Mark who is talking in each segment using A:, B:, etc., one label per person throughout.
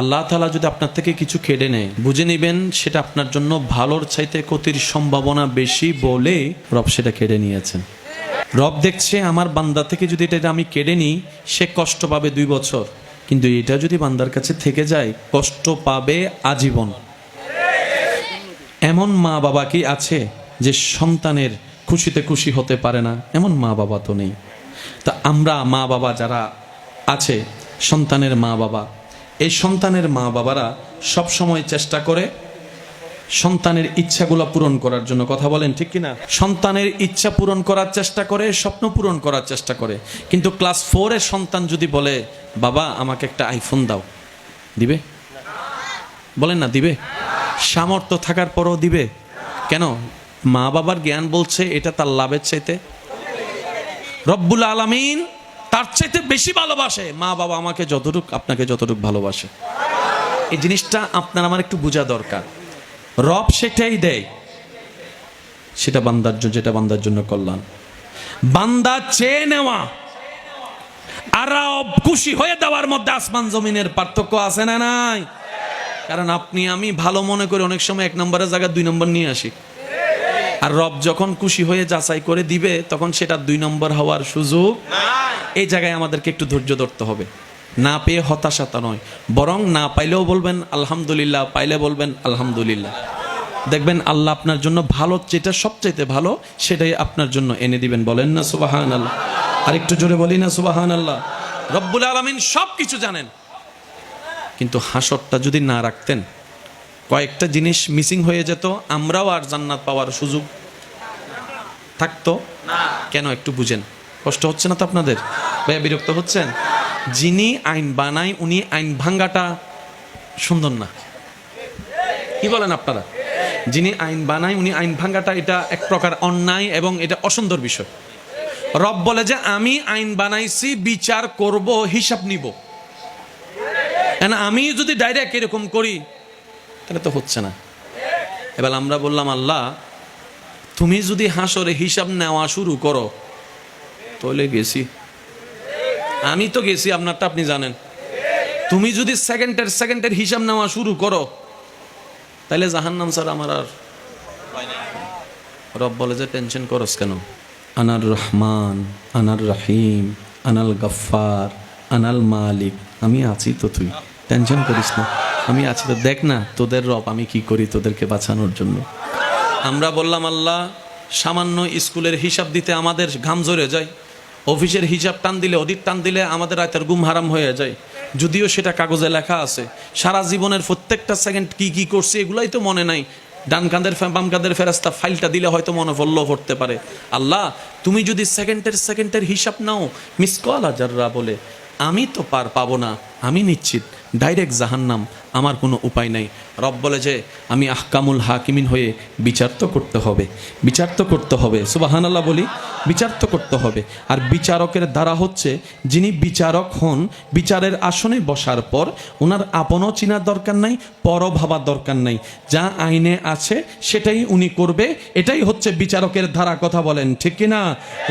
A: আল্লাহ তাআলা যদি আপনার থেকে কিছু কেড়ে নেয়, বুঝে নেবেন সেটা আপনার জন্য ভালোর চাইতে ক্ষতির সম্ভাবনা বেশি বলে রব সেটা কেড়ে নিয়েছেন। রব দেখছে আমার বান্দা থেকে যদি এটা আমি কেড়ে নিই, সে কষ্ট পাবে 2 বছর, কিন্তু এটা যদি বান্দার কাছে থেকে যায় কষ্ট পাবে আজীবন। এমন মা বাবা কি আছে যে সন্তানের খুশিতে খুশি হতে পারে না? এমন মা বাবা তো নেই। তা আমরা মা বাবা যারা আছে, সন্তানের মা বাবা, এই সন্তানের মা বাবারা সব সময় চেষ্টা করে সন্তানের ইচ্ছাগুলো পূরণ করার জন্য। কথা বলেন ঠিক কিনা? সন্তানের ইচ্ছা পূরণ করার চেষ্টা করে, স্বপ্ন পূরণ করার চেষ্টা করে। কিন্তু ক্লাস 4 এর সন্তান যদি বলে বাবা আমাকে একটা আইফোন দাও, দিবে? বলেন না দিবে? সামর্থ্য থাকার পরও দিবে? কেন? মা বাবার জ্ঞান বলছে এটা তার লাভের চাইতে রব্বুল আলামিন তার চাইতে বেশি ভালোবাসে। মা বাবা আমাকে যতটুকু আপনাকে যতটুকু ভালোবাসে, এই জিনিসটা আপনার আমার একটু বোঝা দরকার। রব সেটাই দেয়, সেটা বান্দার জন্য, যেটা বান্দার জন্য কল্যাণ। বান্দা চেয়ে নেওয়া আর রব খুশি হয়ে দেওয়ার মধ্যে আসমান জমিনের পার্থক্য আছে না নাই? কারণ আপনি আমি ভালো মনে করে অনেক সময় 1 নম্বরের জায়গায় 2 নম্বর নিয়ে আসি, আর রব যখন খুশি হয়ে যাচাই করে দিবে তখন সেটা 2 নম্বর হওয়ার সুযোগ নাই। এই জায়গায় আমাদেরকে একটু ধৈর্য ধরতে হবে। না পেয়ে হতাশাতা নয়, বরং না পাইলেও বলবেন আলহামদুলিল্লাহ, পাইলে বলবেন আলহামদুলিল্লাহ। দেখবেন আল্লাহ আপনার জন্য ভালো, যেটা সবচাইতে ভালো সেটাই আপনার জন্য এনে দিবেন। বলেন না সুবহানাল্লাহ? আর একটু জোরে বলি না সুবহানাল্লাহ? রব্বুল আলামিন সব কিছু জানেন, কিন্তু হাসরটা যদি না রাখতেন কয়েকটা জিনিস মিসিং হয়ে যেত, আমরাও আর জান্নাত পাওয়ার সুযোগ থাকতো না। কেন একটু বুঝেন, কষ্ট হচ্ছে না তো আপনাদের? ভাইয়া বিরক্ত হচ্ছেন? যিনি আইন বানায় উনি আইন ভাঙ্গাটা সুন্দর না, কি বলেন আপনারা? যিনি আইন বানায় উনি আইন ভাঙ্গাটা, এটা এক প্রকার অন্যায় এবং এটা অসুন্দর বিষয়। রব বলে যে আমি আইন বানাইছি, বিচার করব, হিসাব নিব। আমি যদি ডাইরেক্ট এরকম করি তাহলে তো হচ্ছে না। এবার আমরা বললাম আল্লাহ তুমি যদি হাসরে হিসাব নেওয়া শুরু করো তাহলে গেছি, আমি তো গেছি, আপনারটা আপনি জানেন। তুমি যদি সেকেন্ডের হিসাব নেওয়া শুরু করো তাহলে জাহান্নাম স্যার আমার আর। রব বলে যে টেনশন করস কেন? আনার রহমান, আনার রহিম, আনাল গফফার, আনাল মালিক, আমি আছি তো, তুই টেনশন করিস না, আমি আছি তো। দেখ না তোদের রব আমি কি করি তোদেরকে বাঁচানোর জন্য। আমরা বললাম আল্লাহ সামান্য স্কুলের হিসাব দিতে আমাদের ঘাম ঝরে যায়, অফিসের হিসাব টান দিলে, অডিট টান দিলে আমাদের রাতের ঘুম হারাম হয়ে যায়। যদিও সেটা কাগজে লেখা আছে, সারা জীবনের প্রত্যেকটা সেকেন্ড কি কি করছে এগুলাই তো মনে নাই। ডান কাঁধের বাম কাঁধের ফেরেশতা ফাইলটা দিলে হয়তো মনে পড়লেও পড়তে পারে। আল্লাহ তুমি যদি সেকেন্ডের হিসাব নাও মিসকল আজাররা বলে, আমি তো পাবো না, আমি নিশ্চিত ডাইরেক্ট জাহান্নাম, আমার কোনো উপায় নাই। রব বলে যে আমি আহকামুল হাকিমিন হয়ে বিচার তো করতে হবে, বিচার তো করতে হবে। সুবহানাল্লাহ বলি, বিচার তো করতে হবে। আর বিচারকের দ্বারা হচ্ছে যিনি বিচারক হন, বিচারের আসনে বসার পর ওনার আপনও চিনার দরকার নাই, পরও ভাবার দরকার নাই, যা আইনে আছে সেটাই উনি করবে, এটাই হচ্ছে বিচারকের ধারা। কথা বলেন ঠিক কিনা?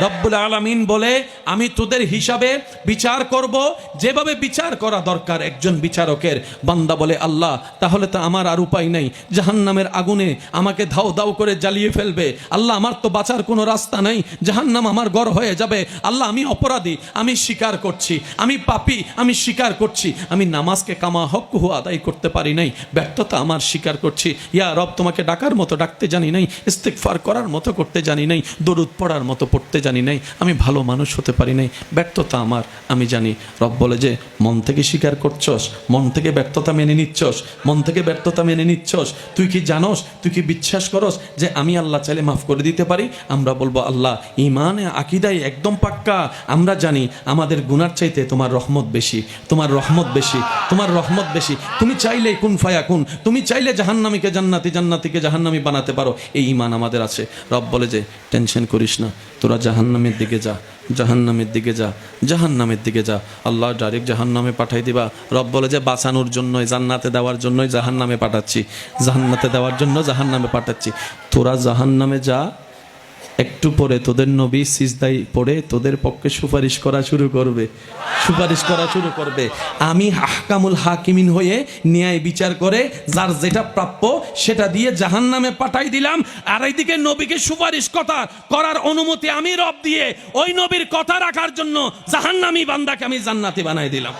A: রব্বুল আলামিন বলে আমি তোদের হিসাবে বিচার করব যেভাবে বিচার করা দরকার একজন বিচারকের। বান্দা বলে আল্লাহ তাহলে তো আমার আর উপায় নাই, জাহান্নামের আগুনে আমাকে ধাও দাও করে জ্বালিয়ে ফেলবে। আল্লাহ আমার তো বাঁচার কোনো রাস্তা নাই, জাহান্নাম আমার ঘর হয়ে যাবে। আল্লাহ আমি অপরাধী, আমি স্বীকার করছি, আমি পাপী, আমি স্বীকার করছি, আমি নামাজকে কামা হক্কুহু আদায় করতে পারি নাই, ব্যর্থতা আমার স্বীকার করছি। ইয়া রব তোমাকে ডাকার মতো ডাকতে জানি নাই, ইস্তিগফার করার মতো করতে জানি নাই, দরুদ পড়ার মতো পড়তে জানি নাই, আমি ভালো মানুষ হতে পারি নাই, ব্যর্থতা আমার, আমি জানি। রব বলে যে মন থেকে স্বীকার করছস, মন থেকে ব্যর্থতা মেনে নিচ্ছস, মন থেকে ব্যর্থতা মেনে নিচ্ছস, তুই কি জানোস, তুই কি বিশ্বাস করস যে আমি আল্লাহ চাইলে মাফ করে দিতে পারি? আমরা বলবো আল্লাহ ইমানে আকিদাই একদম পাক্কা, আমরা জানি আমাদের গুনার চাইতে তোমার রহমত বেশি, তোমার রহমত বেশি, তোমার রহমত বেশি। তুমি চাইলে কুন ফায়াকুন, তুমি চাইলে জাহান্নামীকে জান্নাতি, জান্নাতিকে জাহান্নামী বানাতে পারো, এই ঈমান আমাদের আছে। রব বলে যে টেনশন করিস না, তোরা জাহান্নামের দিকে যা, জাহান্নামের দিকে যা, জাহান্নামের দিকে যা, আল্লাহ ডাইরেক্ট জাহান্নামে পাঠাই দিবা। রব বলে যে বাঁচানোর জন্যই, জান্নাতে দেওয়ার জন্যই জাহান্নামে পাঠাচ্ছি, জান্নাতে দেওয়ার জন্য জাহান্নামে পাঠাচ্ছি। তোরা জাহান্নামে যা, একটু পরে তোদের নবী সিজদায় পড়ে তোদের পক্ষে সুপারিশ করা শুরু করবে, সুপারিশ করা শুরু করবে। আমি আহকামুল হাকিমিন হয়ে ন্যায় বিচার করে যার যেটা প্রাপ্য সেটা দিয়ে জাহান্নামে পাঠাই দিলাম। আর এইদিকে নবীকে সুপারিশ কথা করার অনুমতি আমি রব দিয়ে ওই নবীর কথা রাখার জন্য জাহান্নামী বান্দাকে আমি জান্নাতি বানাই দিলাম।